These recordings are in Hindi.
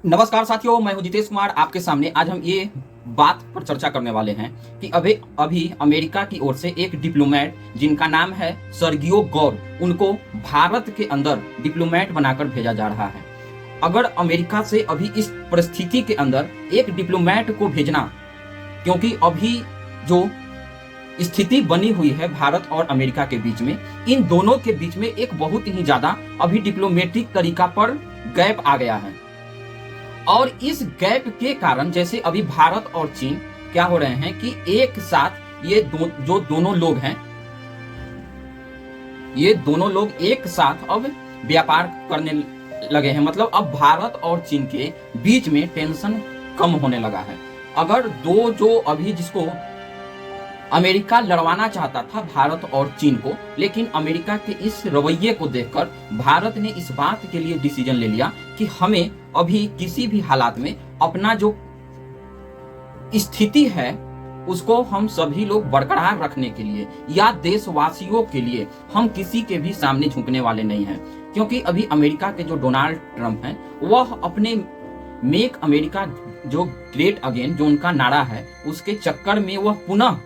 नमस्कार साथियों, मैं हूं जितेश कुमार। आपके सामने आज हम ये बात पर चर्चा करने वाले हैं कि अभी अमेरिका की ओर से एक डिप्लोमेट जिनका नाम है सर्गियो गौर, उनको भारत के अंदर डिप्लोमेट बनाकर भेजा जा रहा है। अगर अमेरिका से अभी इस परिस्थिति के अंदर एक डिप्लोमेट को भेजना, क्योंकि अभी जो स्थिति बनी हुई है भारत और अमेरिका के बीच में, इन दोनों के बीच में एक बहुत ही ज्यादा अभी डिप्लोमेटिक तरीका पर गैप आ गया है। और इस गैप के कारण जैसे अभी भारत और चीन क्या हो रहे हैं कि एक साथ जो दोनों लोग हैं, ये दोनों लोग एक साथ अब व्यापार करने लगे हैं। मतलब अब भारत और चीन के बीच में टेंशन कम होने लगा है। अगर जो अभी जिसको अमेरिका लड़वाना चाहता था भारत और चीन को, लेकिन अमेरिका के इस रवैये को देखकर भारत ने इस बात के लिए डिसीजन ले लिया कि हमें अभी किसी भी हालात में अपना जो स्थिति है उसको हम सभी लोग बरकरार रखने के लिए या देशवासियों के लिए हम किसी के भी सामने झुकने वाले नहीं हैं। क्योंकि अभी अमेरिका के जो डोनाल्ड ट्रंप हैं, वह अपने मेक अमेरिका जो ग्रेट अगेन जो उनका नारा है, उसके चक्कर में वह पुनः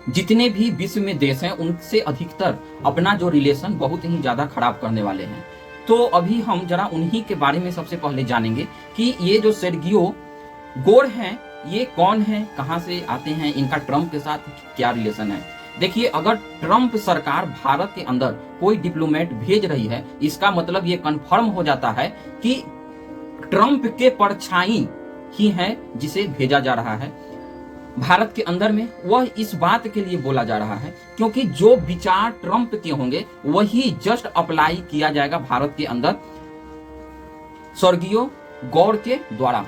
जितने भी विश्व में देश हैं उनसे अधिकतर अपना जो रिलेशन बहुत ही ज्यादा खराब करने वाले हैं। तो अभी हम जरा उन्हीं के बारे में सबसे पहले जानेंगे कि ये जो सर्गियो गौर हैं, ये कौन है, कहां से आते हैं, इनका ट्रंप के साथ क्या रिलेशन है। देखिए, अगर ट्रंप सरकार भारत के अंदर कोई डिप्लोमेट भेज रही है, इसका मतलब ये कंफर्म हो जाता है कि ट्रंप के परछाई ही है जिसे भेजा जा रहा है भारत के अंदर में। वह इस बात के लिए बोला जा रहा है क्योंकि जो विचार ट्रंप के होंगे वही जस्ट अप्लाई किया जाएगा भारत के अंदर सर्गियो गौर के द्वारा।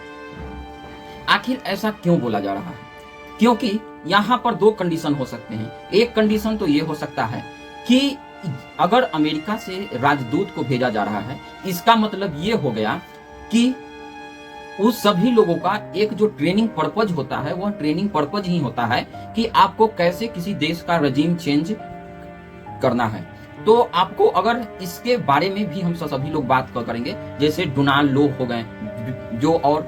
आखिर ऐसा क्यों बोला जा रहा है? क्योंकि यहां पर दो कंडीशन हो सकते हैं। एक कंडीशन तो ये हो सकता है कि अगर अमेरिका से राजदूत को भेजा जा रहा है, इसका मतलब ये हो गया कि उस सभी लोगों का एक जो ट्रेनिंग पर्पज होता है, वह ट्रेनिंग पर्पज ही होता है कि आपको कैसे किसी देश का रजीम चेंज करना है। तो आपको अगर इसके बारे में भी हम सभी लोग बात करेंगे, जैसे डोनाल्ड लो हो गए जो, और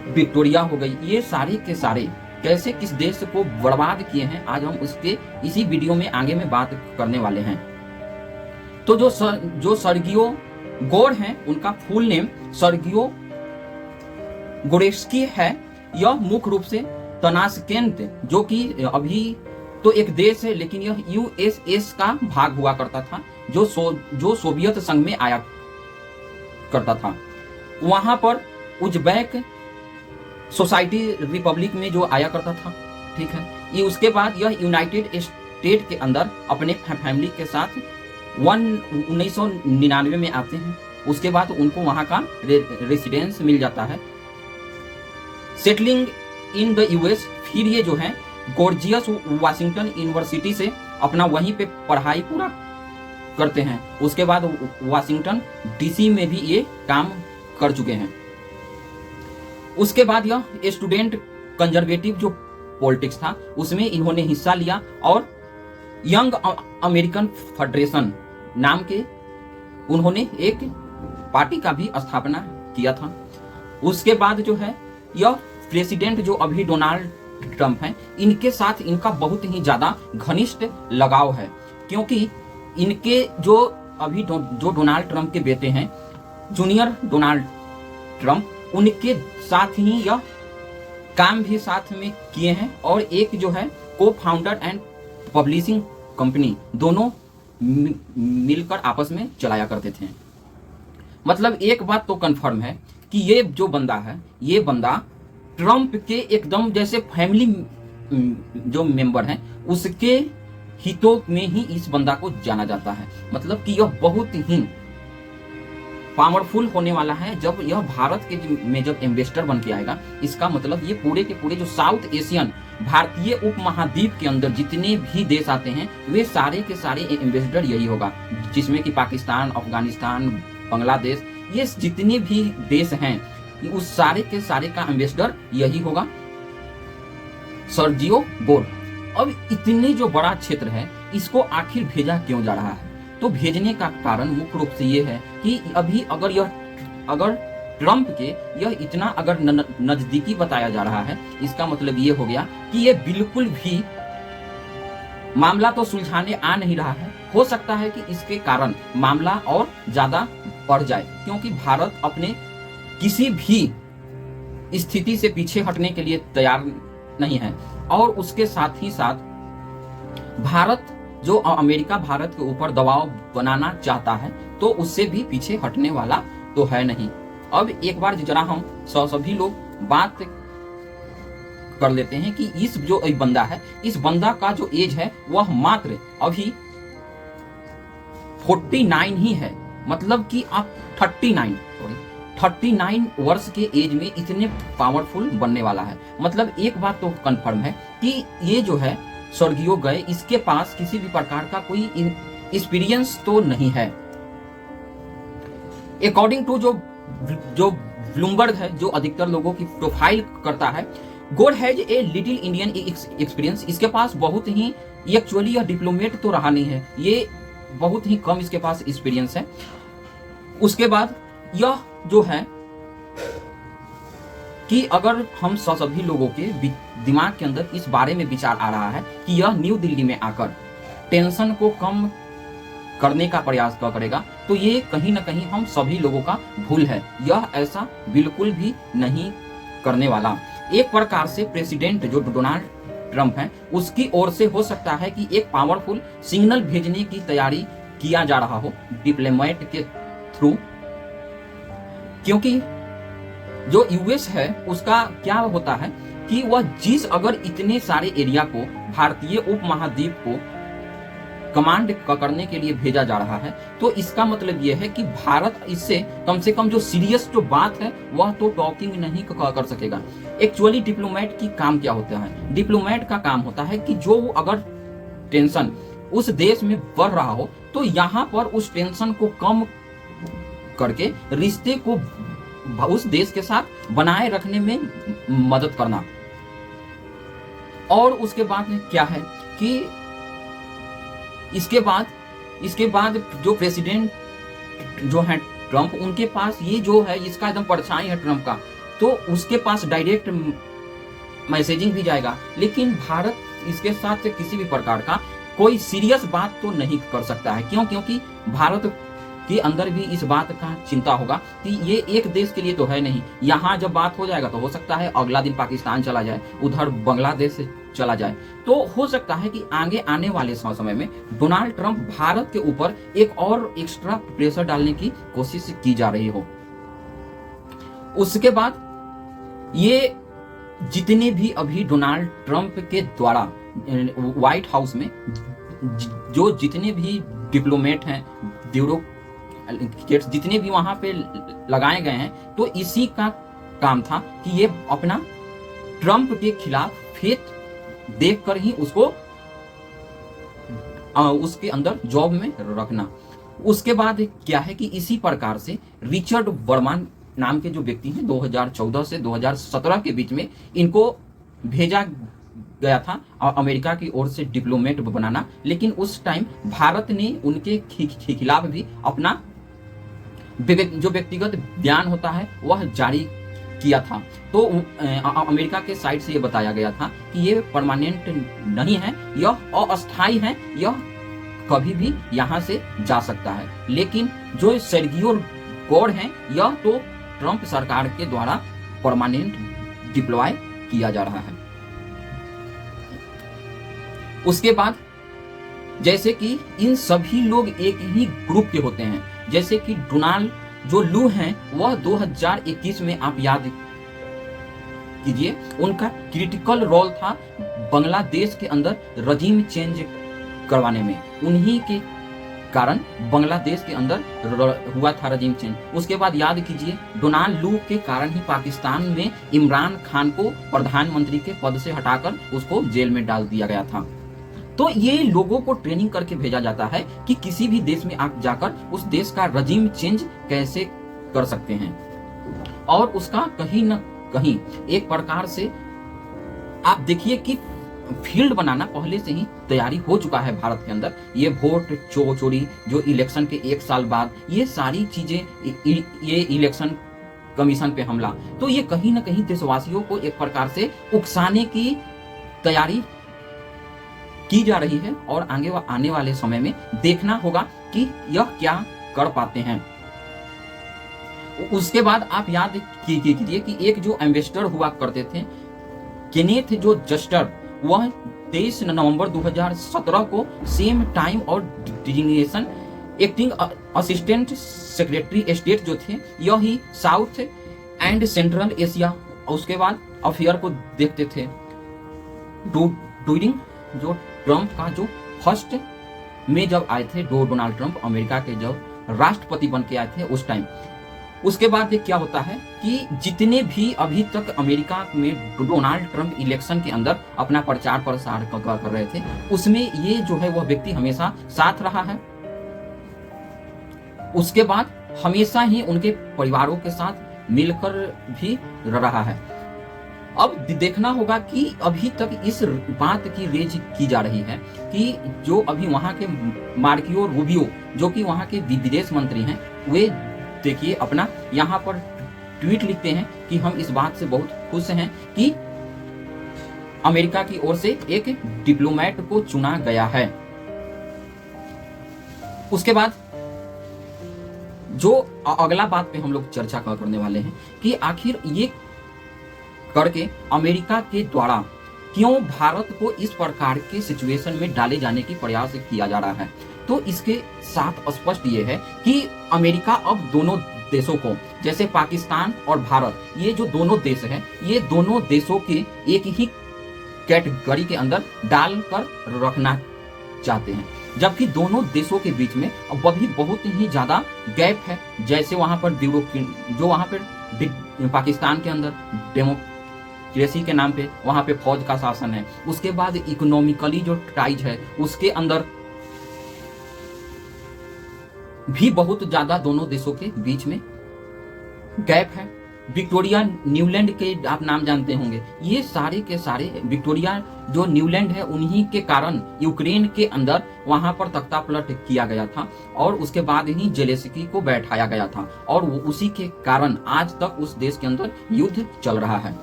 विक्टोरिया हो गई, ये सारे के सारे कैसे किस देश को बर्बाद किए हैं, आज हम उसके इसी वीडियो में आगे में बात करने वाले हैं। तो जो सर्गियो गौर हैं, उनका फुल नेम सर्गियो गोरेस्की है। यह मुख्य रूप से तनास्केंत, जो कि अभी तो एक देश है लेकिन यह यूएसएस का भाग हुआ करता था, जो सोवियत संघ में आया करता था। वहां पर उज्बेक सोसाइटी रिपब्लिक में जो आया करता था, ठीक है। ये उसके बाद यह यूनाइटेड स्टेट के अंदर अपने फैमिली के साथ 1999 में आते हैं। उसके बाद उनको वहां का रेसिडेंस मिल जाता है, सेटलिंग इन द यूएस। फिर ये जो है जॉर्जियस वाशिंगटन यूनिवर्सिटी से अपना वहीं पे पढ़ाई पूरा करते हैं। उसके बाद वाशिंगटन डीसी में भी ये काम कर चुके हैं। उसके बाद यह स्टूडेंट कंजर्वेटिव जो पॉलिटिक्स था उसमें इन्होंने हिस्सा लिया और यंग अमेरिकन फेडरेशन नाम के उन्होंने एक पार्टी का भी स्थापना किया था। उसके बाद जो है यह प्रेसिडेंट जो अभी डोनाल्ड ट्रंप हैं, इनके साथ इनका बहुत ही ज्यादा घनिष्ठ लगाव है, क्योंकि इनके जो अभी जो डोनाल्ड ट्रंप के बेटे हैं, जूनियर डोनाल्ड ट्रंप, उनके साथ ही यह काम भी साथ में किए हैं और एक जो है को फाउंडर एंड पब्लिशिंग कंपनी दोनों मिलकर आपस में चलाया करते थे। मतलब एक बात तो कंफर्म है कि ये जो बंदा है, ये बंदा ट्रंप के एकदम जैसे फैमिली जो मेंबर हैं उसके हितों में ही इस बंदा को जाना जाता है। मतलब कि यह बहुत ही पावरफुल होने वाला है जब यह भारत के में जब इन्वेस्टर बन के आएगा। इसका मतलब ये पूरे के पूरे जो साउथ एशियन भारतीय उपमहाद्वीप के अंदर जितने भी देश आते हैं वे सारे के सारे इन्वेस्टर यही होगा, जिसमें कि पाकिस्तान, अफगानिस्तान, बांग्लादेश, ये जितने भी देश हैं उस सारे के सारे का इन्वेस्टर यही होगा, सर्जियो गौर। अब इतने जो बड़ा क्षेत्र है, इसको आखिर भेजा क्यों जा रहा है? तो भेजने का कारण मुख्य रूप से ये है कि अगर ट्रंप के यह इतना अगर नजदीकी बताया जा रहा है, इसका मतलब ये हो गया कि ये बिल्कुल भी मामला तो सुलझाने आ नहीं रहा है। हो सकता है कि इसके कारण मामला और ज्यादा बढ़ जाए, क्योंकि भारत अपने किसी भी स्थिति से पीछे हटने के लिए तैयार नहीं है। और उसके साथ ही साथ भारत जो अमेरिका भारत के ऊपर दबाव बनाना चाहता है, तो उससे भी पीछे हटने वाला तो है नहीं। अब एक बार जरा हम सभी लोग बात कर लेते हैं कि इस जो एक बंदा है, इस बंदा का जो एज है वह मात्र अभी 49 ही है। मतलब कि आप 39 वर्ष के एज में इतने पावरफुल बनने वाला है। मतलब एक बात तो कंफर्म है कि ये जो है स्वर्गीय गए, इसके पास किसी भी प्रकार का कोई एक्सपीरियंस तो नहीं है। अकॉर्डिंग टू जो ब्लूमबर्ग है, जो अधिकतर लोगों की प्रोफाइल करता है, गोड has a little Indian experience. इसके पास बहुत ही, एक्चुअली यह डिप्लोमेट तो रहा नहीं है, ये बहुत ही कम इसके पास एक्सपीरियंस है। उसके बाद यह जो है कि अगर हम सभी लोगों के दिमाग के अंदर इस बारे में विचार आ रहा है कि यह न्यू दिल्ली में आकर टेंशन को कम करने का प्रयास करेगा, तो ये कहीं ना कहीं हम सभी लोगों का भूल है। यह ऐसा बिल्कुल भी नहीं करने वाला। एक प्रकार से प्रेसिडेंट जो डोनाल्ड ट्रंप है, उसकी ओर से हो सकता है कि एक पावरफुल सिग्नल भेजने की तैयारी किया जा रहा हो डिप्लोमेट के थ्रू। क्योंकि जो यूएस है उसका क्या होता है कि वह जिस अगर इतने सारे एरिया को, भारतीय उपमहाद्वीप को कमांड करने के लिए भेजा जा रहा है, तो इसका मतलब यह है कि भारत इससे कम से कम जो सीरियस जो बात है वह तो टॉकिंग नहीं कर सकेगा। एक्चुअली डिप्लोमेट की काम क्या होता है? डिप्लोमेट का काम होता है कि जो अगर टेंशन उस देश में बढ़ रहा हो, तो यहाँ पर उस टेंशन को कम करके रिश्ते को उस देश के साथ बनाए रखने में मदद करना। और उसके बाद क्या है कि इसके बाद जो प्रेसिडेंट जो है ट्रंप, उनके पास ये जो है इसका एकदम परछाई है ट्रंप का, तो उसके पास डायरेक्ट मैसेजिंग भी जाएगा। लेकिन भारत इसके साथ किसी भी प्रकार का कोई सीरियस बात तो नहीं कर सकता है। क्यों? क्योंकि भारत के अंदर भी इस बात का चिंता होगा कि ये एक देश के लिए तो है नहीं। यहाँ जब बात हो जाएगा तो हो सकता है अगला दिन पाकिस्तान चला जाए, उधर बांग्लादेश चला जाए। तो हो सकता है कि आगे आने वाले समय में डोनाल्ड ट्रंप भारत के ऊपर एक और एक्स्ट्रा प्रेशर डालने की कोशिश की जा रही हो। उसके बाद ये जितने भी अभी डोनाल्ड ट्रंप के द्वारा व्हाइट हाउस में जो जितने भी डिप्लोमेट हैं, ब्यूरोक्रेट्स जितने भी वहां पे लगाए गए हैं, तो इसी का काम था कि ये अपना ट्रंप के खिलाफ फेथ देखकर ही उसको उसके अंदर जॉब में रखना। उसके बाद क्या है कि इसी प्रकार से रिचर्ड वर्मा नाम के जो व्यक्ति हैं, 2014 से 2017 के बीच में इनको भेजा गया था अमेरिका की ओर से डिप्लोमेट बनाना। लेकिन उस टाइम भारत ने उनके खिलाफ भी अपना जो व्यक्तिगत बयान होता है वह जारी किया था। तो अमेरिका के साइड से यह बताया गया था कि ये परमानेंट नहीं है, यह अस्थायी है, यह कभी भी यहाँ से जा सकता है। लेकिन जो सर्गियो कोड है, यह तो ट्रंप सरकार के द्वारा परमानेंट डिप्लॉय किया जा रहा है। उसके बाद जैसे कि इन सभी लोग एक ही ग्रुप के होते हैं। जैसे कि डोनाल्ड जो लू हैं, वह 2021 में आप याद कीजिए, उनका क्रिटिकल रोल था बांग्लादेश के अंदर रजीम चेंज करवाने में। उन्हीं के कारण बांग्लादेश के अंदर हुआ था रजीम चेंज। उसके बाद याद कीजिए, डोनाल्ड लू के कारण ही पाकिस्तान में इमरान खान को प्रधानमंत्री के पद से हटाकर उसको जेल में डाल दिया गया था। तो ये लोगों को ट्रेनिंग करके भेजा जाता है कि किसी भी देश में आप जाकर उस देश का रजीम चेंज कैसे कर सकते हैं। और उसका कहीं न कहीं एक प्रकार से आप देखिए कि फील्ड बनाना पहले से ही तैयारी हो चुका है भारत के अंदर। ये वोट चोरी जो इलेक्शन के 1 साल बाद, ये सारी चीजें, ये इलेक्शन कमीशन पे हमला। तो ये कहीं ना कहीं देशवासियों को एक प्रकार से उकसाने की तैयारी की जा रही है और आने वाले समय में देखना होगा कि यह क्या कर पाते हैं। उसके बाद आप याद कीजिए कि एक जो एम्बेसडर हुआ करते थे केनेथ जो जस्टर, वह 23 नवंबर 2017 को सेम टाइम और designation acting assistant secretary state जो थे, यही साउथ एंड सेंट्रल एशिया उसके बाद अफेयर को देखते थे। ड्यूरिंग जो ट्रंप का जो फर्स्ट में जब आए थे डोनाल्ड ट्रंप अमेरिका के जब राष्ट्रपति बन के आए थे उस टाइम, उसके बाद क्या होता है कि जितने भी अभी तक अमेरिका में डोनाल्ड ट्रंप इलेक्शन के अंदर अपना प्रचार प्रसार कर रहे थे, उसमें ये जो है वह व्यक्ति हमेशा साथ रहा है। उसके बाद हमेशा ही उनके परिवारों के साथ मिलकर भी रहा है। अब देखना होगा कि अभी तक इस बात की रेज की जा रही है कि जो अभी वहां के मार्को रूबियो जो कि वहां के विदेश मंत्री हैं, वे देखिए अपना यहाँ पर ट्वीट लिखते हैं कि हम इस बात से बहुत खुश हैं कि अमेरिका की ओर से एक डिप्लोमेट को चुना गया है। उसके बाद जो अगला बात पे हम लोग चर्चा करने वाले हैं कि आखिर ये करके अमेरिका के द्वारा क्यों भारत को इस प्रकार के सिचुएशन में डाले जाने की प्रयास किया जा रहा है। तो इसके साथ स्पष्ट ये है कि अमेरिका अब दोनों देशों को, जैसे पाकिस्तान और भारत, ये जो दोनों देश हैं, ये दोनों देशों के एक ही कैटेगरी के अंदर डालकर रखना चाहते हैं, जबकि दोनों देशों के बीच में अब भी बहुत ही ज्यादा गैप है। जैसे वहां पर जो वहां पर पाकिस्तान के अंदर डेमोक्रेसी के नाम पे वहां पे फौज का शासन है, उसके बाद इकोनॉमिकली जो टाइज है उसके अंदर भी बहुत ज्यादा दोनों देशों के बीच में गैप है। विक्टोरिया न्यूलैंड के आप नाम जानते होंगे, ये सारे के सारे विक्टोरिया जो न्यूलैंड है उन्हीं के कारण यूक्रेन के अंदर वहां पर तख्ता पलट किया गया था और उसके बाद ही जेलेंस्की को बैठाया गया था और उसी के कारण आज तक उस देश के अंदर युद्ध चल रहा है।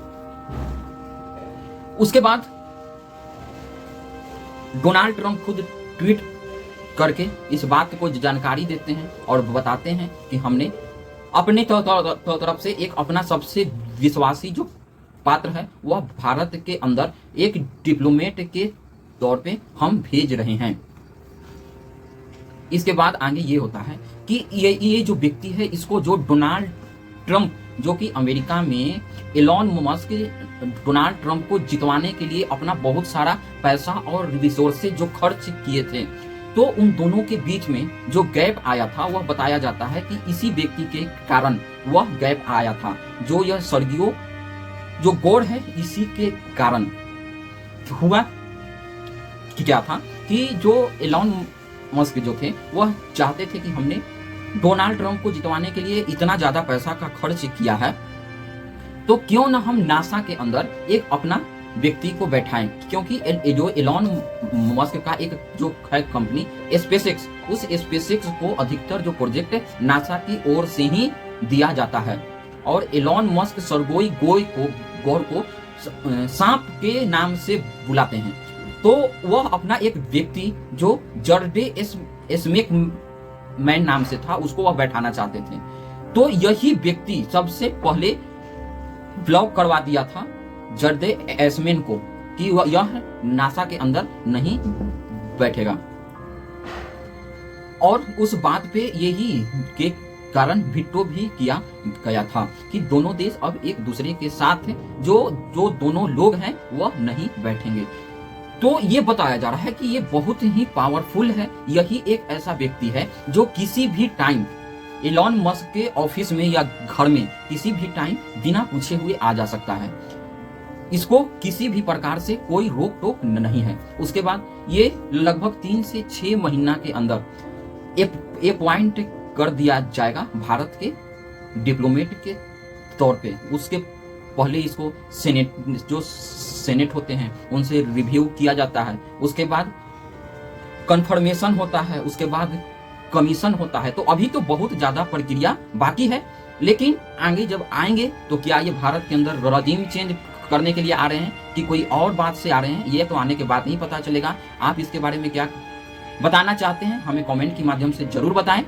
उसके बाद डोनाल्ड ट्रंप खुद ट्वीट करके इस बात को जानकारी देते हैं और बताते हैं कि हमने अपने तरफ से एक अपना सबसे विश्वासी जो पात्र है वह भारत के अंदर एक डिप्लोमेट के तौर पे हम भेज रहे हैं। इसके बाद आगे ये होता है कि ये जो व्यक्ति है, इसको जो डोनाल्ड ट्रंप जो कि अमेरिका में एलॉन मस्क डोनाल्ड ट्रंप को जितवाने के लिए अपना बहुत सारा पैसा और रिसोर्सेज जो खर्च किए थे, तो उन दोनों के बीच में जो गैप आया था वह बताया जाता है कि इसी व्यक्ति के कारण वह गैप आया था। जो यह सर्गियो जो गोड़ है, इसी के कारण हुआ कि क्या था कि जो एलॉन मस्क जो थे वह चाहते थे कि हमने डोनाल्ड ट्रंप को जितवाने के लिए इतना ज्यादा पैसा का खर्च किया है, तो क्यों ना हम नासा के अंदर एक अपना व्यक्ति को बैठाएं, क्योंकि जो एलॉन मस्क का एक जो है कंपनी स्पेसएक्स, उस स्पेसएक्स को अधिकतर जो प्रोजेक्ट नासा की ओर से ही दिया जाता है और एलॉन मस्क सर्गोई गौर को सांप के नाम से बुलाते हैं। तो वह अपना एक व्यक्ति जो जर्डे स्मेक मैन नाम से था उसको वह बैठाना चाहते थे। तो यही व्यक्ति सबसे पहले ब्लॉक करवा दिया था जर्डे एसमेन को कि वह यह नासा के अंदर नहीं बैठेगा और उस बात पे यही के कारण वीटो भी किया गया था कि दोनों देश अब एक दूसरे के साथ जो दोनों लोग हैं वह नहीं बैठेंगे। तो ये बताया जा रहा है कि ये बहुत ही पावरफुल है। यही एक ऐसा व्यक्ति है जो किसी भी टाइम एलॉन मस्क के ऑफिस में या घर में किसी भी टाइम बिना पूछे हुए आ जा सकता है। इसको किसी भी प्रकार से कोई रोक टोक नहीं है। उसके बाद ये लगभग 3 से 6 महीना के अंदर अपॉइंट कर दिया जाएगा भारत के डिप्लोमेट के तौर पे। उसके पहले इसको सेनेट होते हैं उनसे रिव्यू किया जाता है, उसके बाद कंफर्मेशन होता है, उसके बाद कमीशन होता है। तो अभी तो बहुत ज्यादा प्रक्रिया बाकी है लेकिन आगे जब आएंगे तो क्या ये भारत के अंदर रजीम चेंज करने के लिए आ रहे हैं कि कोई और बात से आ रहे हैं, ये तो आने के बाद नहीं पता चलेगा। आप इसके बारे में क्या बताना चाहते हैं हमें कमेंट के माध्यम से जरूर बताएं।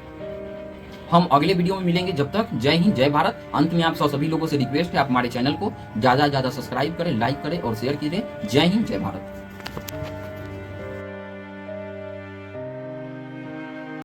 हम अगले वीडियो में मिलेंगे। जब तक जय हिंद जय भारत। अंत में आप सभी लोगों से रिक्वेस्ट है, आप हमारे चैनल को ज्यादा से ज्यादा सब्सक्राइब करें, लाइक करें और शेयर कीजिए। जय हिंद जय भारत।